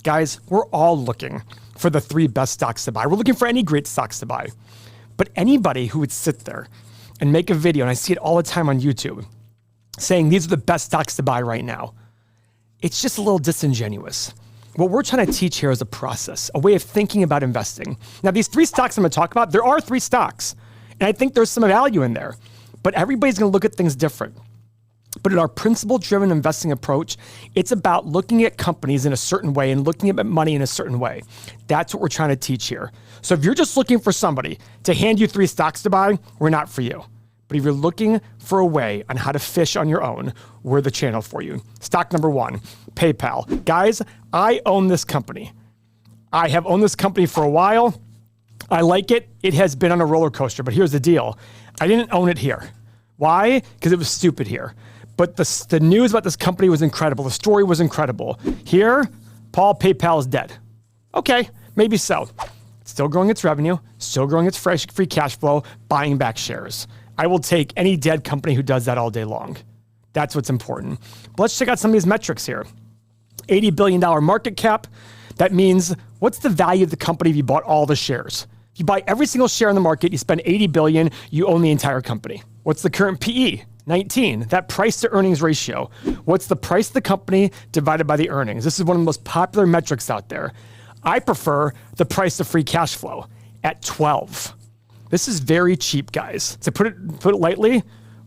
Guys, we're all looking for the 3 best stocks to buy. We're looking for any great stocks to buy. But anybody who would sit there and make a video, and I see it all the time on YouTube, saying these are the best stocks to buy right now, it's just a little disingenuous. What we're trying to teach here is a process, a way of thinking about investing. Now, these 3 stocks I'm going to talk about, there are 3 stocks, and I think there's some value in there, but everybody's going to look at things different. But in our principle-driven investing approach, it's about looking at companies in a certain way and looking at money in a certain way. That's what we're trying to teach here. So if you're just looking for somebody to hand you 3 stocks to buy, we're not for you. But if you're looking for a way on how to fish on your own, we're the channel for you. Stock number 1, PayPal. Guys, I own this company. I have owned this company for a while. I like it. It has been on a roller coaster, but here's the deal. I didn't own it here. Why? Because it was stupid here. But the news about this company was incredible. The story was incredible. Here, Paul, PayPal is dead. Okay, maybe so. Still growing its revenue, still growing its free cash flow, buying back shares. I will take any dead company who does that all day long. That's what's important. But let's check out some of these metrics here. $80 billion market cap. That means what's the value of the company if you bought all the shares? If you buy every single share in the market, you spend $80 billion, you own the entire company. What's the current PE? 19, that price to earnings ratio. What's the price of the company divided by the earnings? This is one of the most popular metrics out there. I prefer the price to free cash flow at 12. This is very cheap, guys. To put it lightly,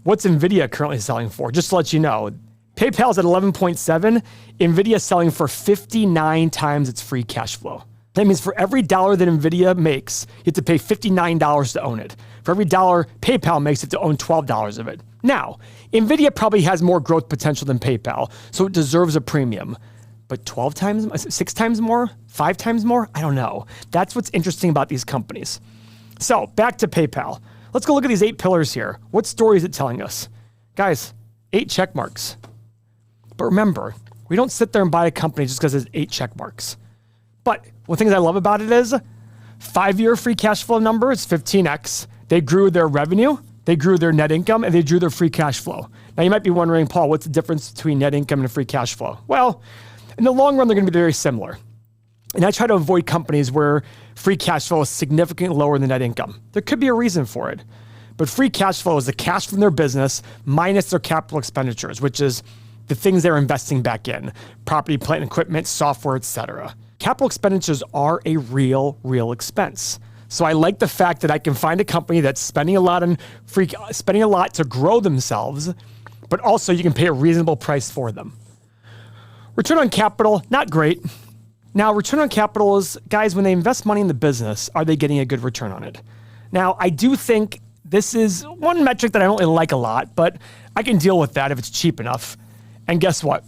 what's NVIDIA currently selling for? Just to let you know, PayPal's at 11.7, NVIDIA selling for 59 times its free cash flow. That means for every dollar that NVIDIA makes, you have to pay $59 to own it. For every dollar PayPal makes, it to own $12 of it. Now, NVIDIA probably has more growth potential than PayPal, so it deserves a premium. But 12 times, 6 times more, 5 times more? I don't know. That's what's interesting about these companies. So back to PayPal. Let's go look at these 8 pillars here. What story is it telling us? Guys, 8 check marks. But remember, we don't sit there and buy a company just because it's 8 check marks. But one thing that I love about it is 5-year free cash flow number is 15x. They grew their revenue, they grew their net income, and they grew their free cash flow. Now you might be wondering, Paul, what's the difference between net income and free cash flow? Well, in the long run, they're going to be very similar. And I try to avoid companies where free cash flow is significantly lower than net income. There could be a reason for it. But free cash flow is the cash from their business minus their capital expenditures, which is the things they're investing back in, property, plant, and equipment, software, etc. Capital expenditures are a real expense. So I like the fact that I can find a company that's spending a lot to grow themselves, but also you can pay a reasonable price for them. Return on capital, not great. Now, return on capital is, guys, when they invest money in the business, are they getting a good return on it? Now, I do think this is one metric that I don't really like a lot, but I can deal with that if it's cheap enough. And guess what?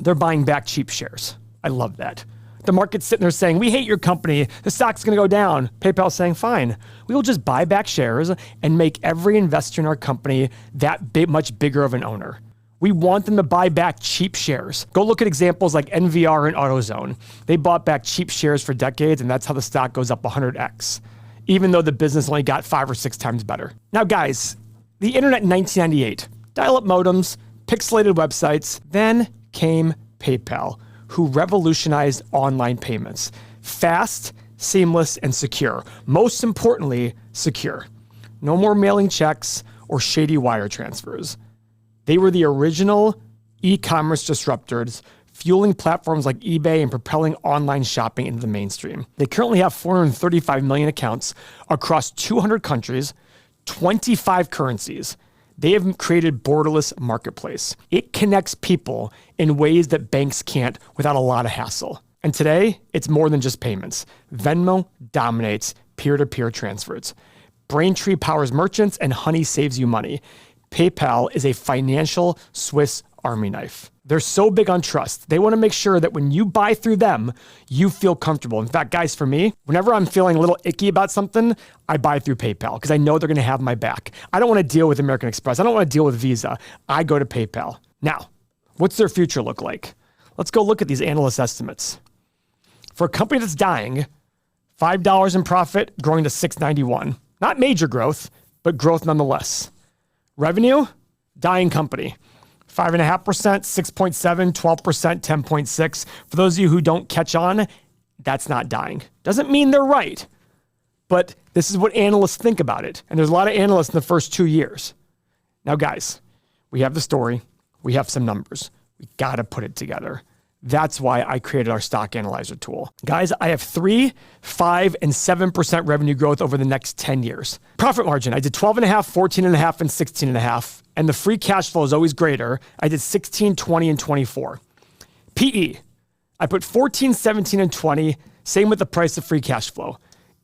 They're buying back cheap shares. I love that. The market's sitting there saying, we hate your company. The stock's going to go down. PayPal's saying, fine. We will just buy back shares and make every investor in our company that much bigger of an owner. We want them to buy back cheap shares. Go look at examples like NVR and AutoZone. They bought back cheap shares for decades, and that's how the stock goes up 100x, even though the business only got 5 or 6 times better. Now, guys, the internet in 1998, dial-up modems, pixelated websites, then came PayPal, who revolutionized online payments. Fast, seamless, and secure. Most importantly, secure. No more mailing checks or shady wire transfers. They were the original e-commerce disruptors, fueling platforms like eBay and propelling online shopping into the mainstream. They currently have 435 million accounts across 200 countries, 25 currencies. They have created borderless marketplace. It connects people in ways that banks can't without a lot of hassle. And today, it's more than just payments. Venmo dominates peer-to-peer transfers. Braintree powers merchants, and Honey saves you money. PayPal is a financial Swiss Army knife. They're so big on trust. They want to make sure that when you buy through them, you feel comfortable. In fact, guys, for me, whenever I'm feeling a little icky about something, I buy through PayPal because I know they're going to have my back. I don't want to deal with American Express. I don't want to deal with Visa. I go to PayPal. Now, what's their future look like? Let's go look at these analyst estimates. For a company that's dying, $5 in profit growing to $691. Not major growth, but growth nonetheless. Revenue, dying company. 5.5%, 6.7, 12%, 10.6. For those of you who don't catch on, that's not dying. Doesn't mean they're right, but this is what analysts think about it. And there's a lot of analysts in the first 2 years. Now, guys, we have the story. We have some numbers. We got to put it together. That's why I created our stock analyzer tool. Guys, I have 3, 5, and 7% revenue growth over the next 10 years. Profit margin, I did 12.5, 14.5, and 16.5. And the free cash flow is always greater. I did 16, 20, and 24. PE, I put 14, 17, and 20. Same with the price of free cash flow.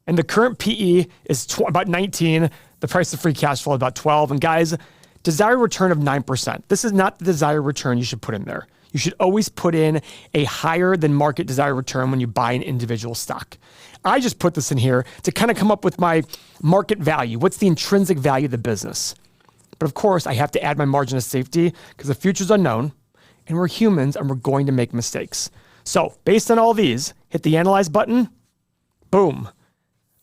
And the current PE is about 19. The price of free cash flow is about 12. And guys, desired return of 9%. This is not the desired return you should put in there. You should always put in a higher than market desired return when you buy an individual stock. I just put this in here to kind of come up with my market value. What's the intrinsic value of the business? But of course, I have to add my margin of safety because the future's unknown and we're humans and we're going to make mistakes. So based on all these, hit the analyze button, boom.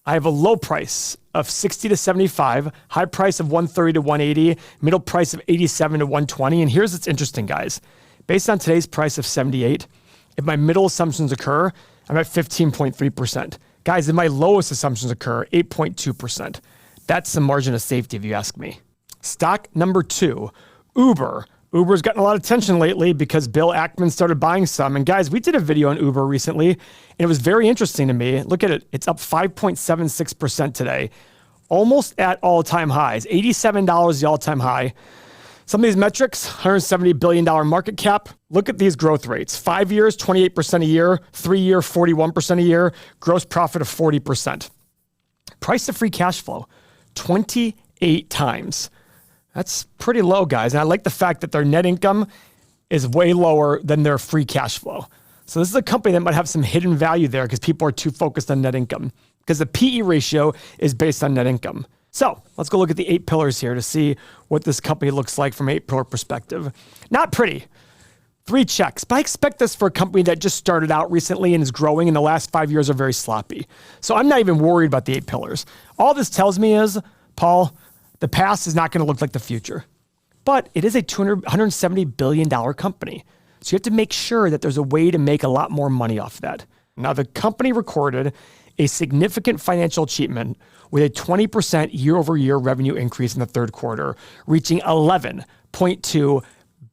I have a low price of 60 to 75, high price of 130 to 180, middle price of 87 to 120. And here's what's interesting, guys. Based on today's price of 78, if my middle assumptions occur, I'm at 15.3%. Guys, if my lowest assumptions occur, 8.2%. That's some margin of safety if you ask me. Stock number 2, Uber. Uber's gotten a lot of attention lately because Bill Ackman started buying some. And guys, we did a video on Uber recently, and it was very interesting to me. Look at it. It's up 5.76% today, almost at all-time highs. $87 is the all-time high. Some of these metrics, $170 billion market cap. Look at these growth rates. 5 years, 28% a year. 3 year, 41% a year. Gross profit of 40%. Price to free cash flow, 28 times. That's pretty low, guys. And I like the fact that their net income is way lower than their free cash flow. So this is a company that might have some hidden value there because people are too focused on net income because the PE ratio is based on net income. So let's go look at the 8 pillars here to see what this company looks like from an 8-pillar perspective. Not pretty. 3 checks, but I expect this for a company that just started out recently and is growing, and the last 5 years are very sloppy. So I'm not even worried about the 8 pillars. All this tells me is, Paul, the past is not going to look like the future. But it is a $170 billion company. So you have to make sure that there's a way to make a lot more money off that. Now, the company recorded a significant financial achievement with a 20% year-over-year revenue increase in the third quarter, reaching $11.2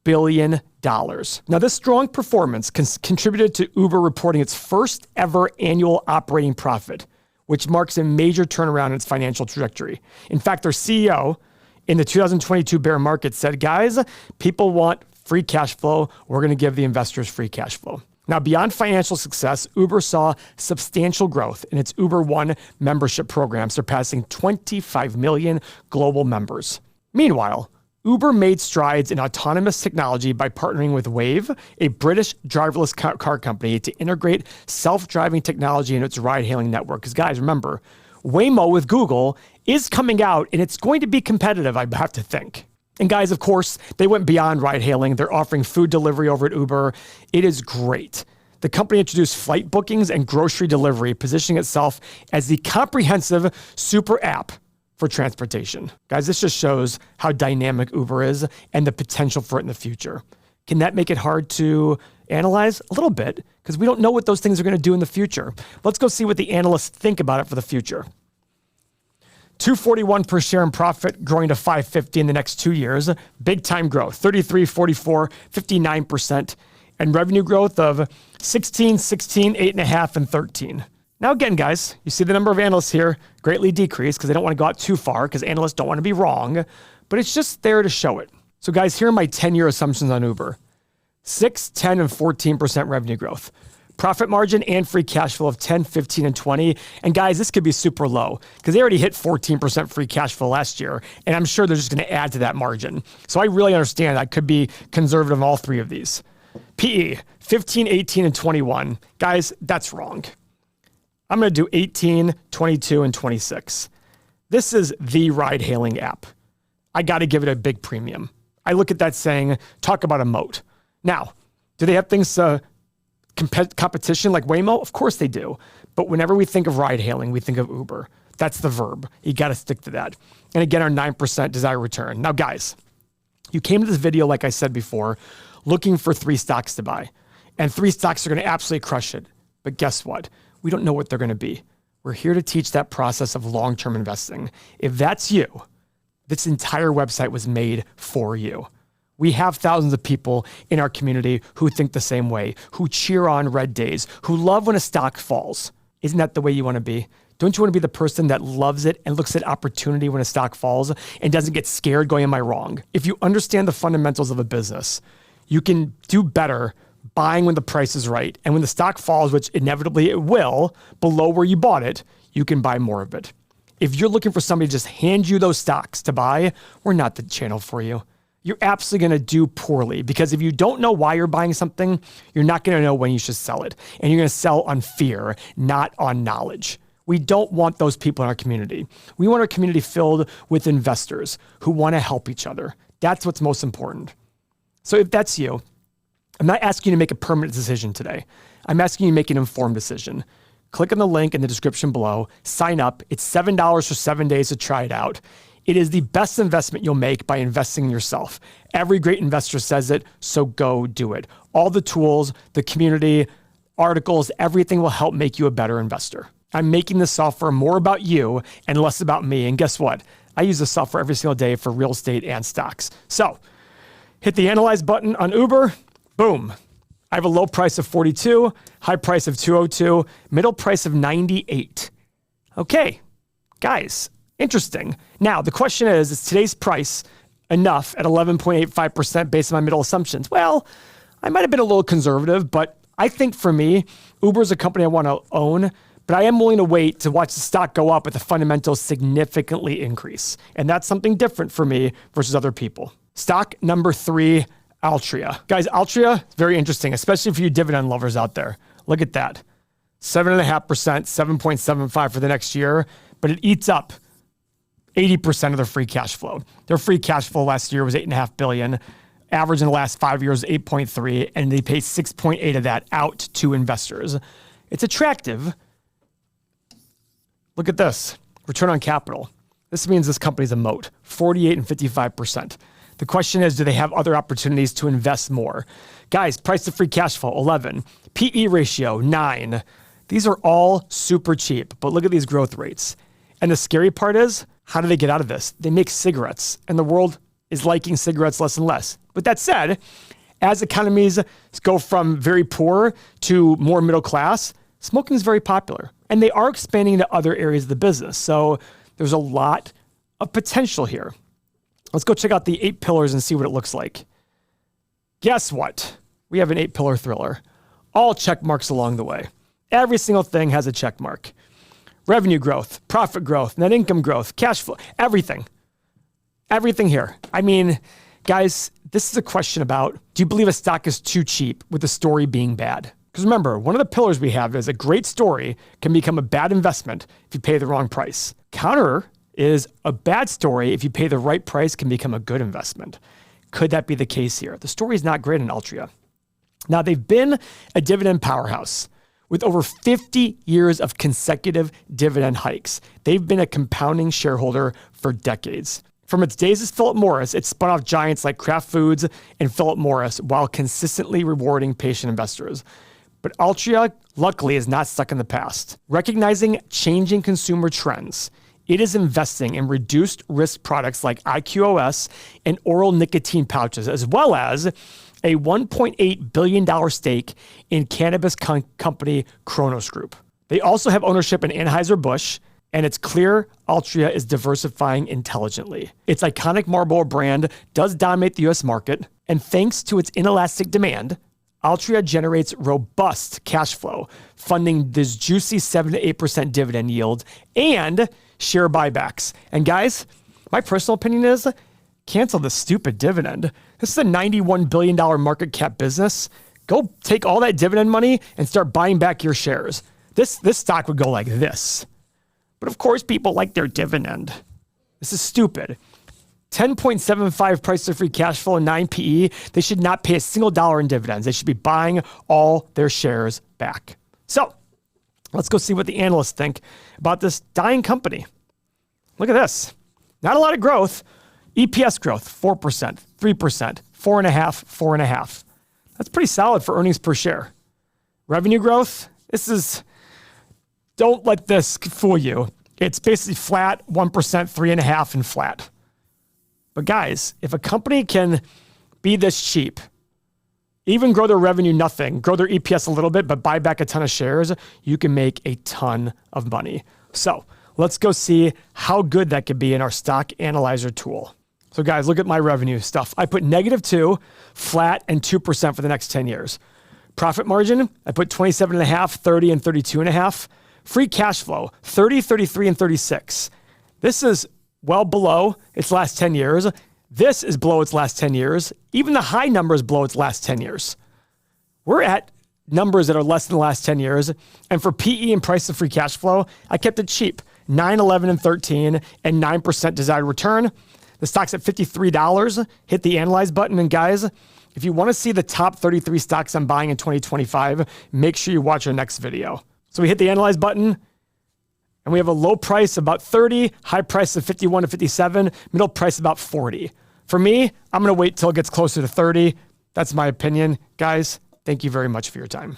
billion. Now, this strong performance contributed to Uber reporting its first ever annual operating profit, which marks a major turnaround in its financial trajectory. In fact, their CEO in the 2022 bear market said, guys, people want free cash flow. We're going to give the investors free cash flow. Now, beyond financial success, Uber saw substantial growth in its Uber One membership program, surpassing 25 million global members. Meanwhile, Uber made strides in autonomous technology by partnering with Wave, a British driverless car company, to integrate self-driving technology into its ride-hailing network. Because guys, remember, Waymo with Google is coming out, and it's going to be competitive, I have to think. And guys, of course, they went beyond ride-hailing. They're offering food delivery over at Uber. It is great. The company introduced flight bookings and grocery delivery, positioning itself as the comprehensive super app for transportation. Guys, this just shows how dynamic Uber is and the potential for it in the future. Can that make it hard to analyze? A little bit, because we don't know what those things are going to do in the future. Let's go see what the analysts think about it for the future. $241 per share in profit, growing to $550 in the next 2 years. Big time growth, 33, 44, 59%. And revenue growth of 16, 16, 8.5, and 13. Now again, guys, you see the number of analysts here greatly decreased because they don't want to go out too far because analysts don't want to be wrong, but it's just there to show it. So guys, here are my 10-year assumptions on Uber. 6, 10, and 14% revenue growth. Profit margin and free cash flow of 10, 15, and 20. And guys, this could be super low because they already hit 14% free cash flow last year. And I'm sure they're just going to add to that margin. So I really understand I could be conservative on all 3 of these. PE, 15, 18, and 21. Guys, that's wrong. I'm going to do 18, 22, and 26. This is the ride-hailing app. I got to give it a big premium. I look at that saying, talk about a moat. Now, do they have things competition like Waymo? Of course they do. But whenever we think of ride-hailing, we think of Uber. That's the verb. You got to stick to that. And again, our 9% desired return. Now, guys, You came to this video, like I said before, looking for 3 stocks to buy. And 3 stocks are going to absolutely crush it. But guess what? We don't know what they're going to be. We're here to teach that process of long-term investing. If that's you, this entire website was made for you. We have thousands of people in our community who think the same way, who cheer on red days, who love when a stock falls. Isn't that the way you want to be? Don't you want to be the person that loves it and looks at opportunity when a stock falls and doesn't get scared going, am I wrong? If you understand the fundamentals of a business, you can do better buying when the price is right. And when the stock falls, which inevitably it will, below where you bought it, you can buy more of it. If you're looking for somebody to just hand you those stocks to buy, we're not the channel for you. You're absolutely going to do poorly, because if you don't know why you're buying something, you're not going to know when you should sell it. And you're going to sell on fear, not on knowledge. We don't want those people in our community. We want our community filled with investors who want to help each other. That's what's most important. So if that's you, I'm not asking you to make a permanent decision today. I'm asking you to make an informed decision. Click on the link in the description below, sign up. It's $7 for 7 days to try it out. It is the best investment you'll make by investing in yourself. Every great investor says it, so go do it. All the tools, the community, articles, everything will help make you a better investor. I'm making this software more about you and less about me. And guess what? I use this software every single day for real estate and stocks. So hit the analyze button on Uber. Boom. I have a low price of 42, high price of 202, middle price of 98. Okay, guys, interesting. Now, the question is today's price enough at 11.85% based on my middle assumptions? Well, I might have been a little conservative, but I think for me, Uber is a company I want to own, but I am willing to wait to watch the stock go up with the fundamentals significantly increase. And that's something different for me versus other people. Stock number 3, Altria. Guys, Altria, very interesting, especially for you dividend lovers out there. Look at that. 7.5%, 7.75 for the next year, but it eats up 80% of their free cash flow. Their free cash flow last year was $8.5 billion. Average in the last 5 years, 8.3, and they pay 6.8 of that out to investors. It's attractive. Look at this, return on capital. This means this company's a moat, 48 and 55%. The question is, do they have other opportunities to invest more? Guys, price to free cash flow, 11. PE ratio, 9. These are all super cheap, but look at these growth rates. And the scary part is, how do they get out of this? They make cigarettes, and the world is liking cigarettes less and less. With that said, as economies go from very poor to more middle class, smoking is very popular. And they are expanding to other areas of the business. So there's a lot of potential here. Let's go check out the 8 pillars and see what it looks like. Guess what? We have an 8-pillar thriller. All check marks along the way. Every single thing has a check mark. Revenue growth, profit growth, net income growth, cash flow, everything. Everything here. I mean, guys, this is a question about, do you believe a stock is too cheap with the story being bad? Because remember, one of the pillars we have is a great story can become a bad investment if you pay the wrong price. Counter is a bad story, if you pay the right price, can become a good investment. Could that be the case here? The story is not great in Altria. Now, they've been a dividend powerhouse with over 50 years of consecutive dividend hikes. They've been a compounding shareholder for decades. From its days as Philip Morris, it spun off giants like Kraft Foods and Philip Morris while consistently rewarding patient investors. But Altria, luckily, is not stuck in the past. Recognizing changing consumer trends, it is investing in reduced risk products like IQOS and oral nicotine pouches, as well as a $1.8 billion stake in cannabis company Kronos Group. They also have ownership in Anheuser-Busch, and it's clear Altria is diversifying intelligently. Its iconic Marlboro brand does dominate the US market, and thanks to its inelastic demand, Altria generates robust cash flow, funding this juicy 7 to 8% dividend yield and share buybacks. And guys, my personal opinion is cancel the stupid dividend. This is a $91 billion market cap business. Go take all that dividend money and start buying back your shares. This stock would go like this. But of course, people like their dividend. This is stupid. 10.75 price to free cash flow and 9 PE. They should not pay a single dollar in dividends. They should be buying all their shares back. So let's go see what the analysts think about this dying company. Look at this. Not a lot of growth. EPS growth, 4%, 3%, 4.5%, 4.5%. That's pretty solid for earnings per share. Revenue growth, don't let this fool you. It's basically flat, 1%, 3.5%, and flat. But guys, if a company can be this cheap, even grow their revenue nothing, grow their EPS a little bit, but buy back a ton of shares, you can make a ton of money. So let's go see how good that could be in our stock analyzer tool. So guys, look at my revenue stuff. I put -2, flat, and 2% for the next 10 years. Profit margin, I put 27.5, 30, and 32.5. Free cash flow, 30, 33, and 36. This is well below its last 10 years. This is below its last 10 years. Even the high number is below its last 10 years. We're at numbers that are less than the last 10 years. And for PE and price of free cash flow, I kept it cheap. 9, 11, and 13, and 9% desired return. The stock's at $53. Hit the analyze button. And guys, if you want to see the top 33 stocks I'm buying in 2025, make sure you watch our next video. So we hit the analyze button, and we have a low price about 30, high price of 51 to 57, middle price about 40. For me, I'm going to wait till it gets closer to 30. That's my opinion. Guys, thank you very much for your time.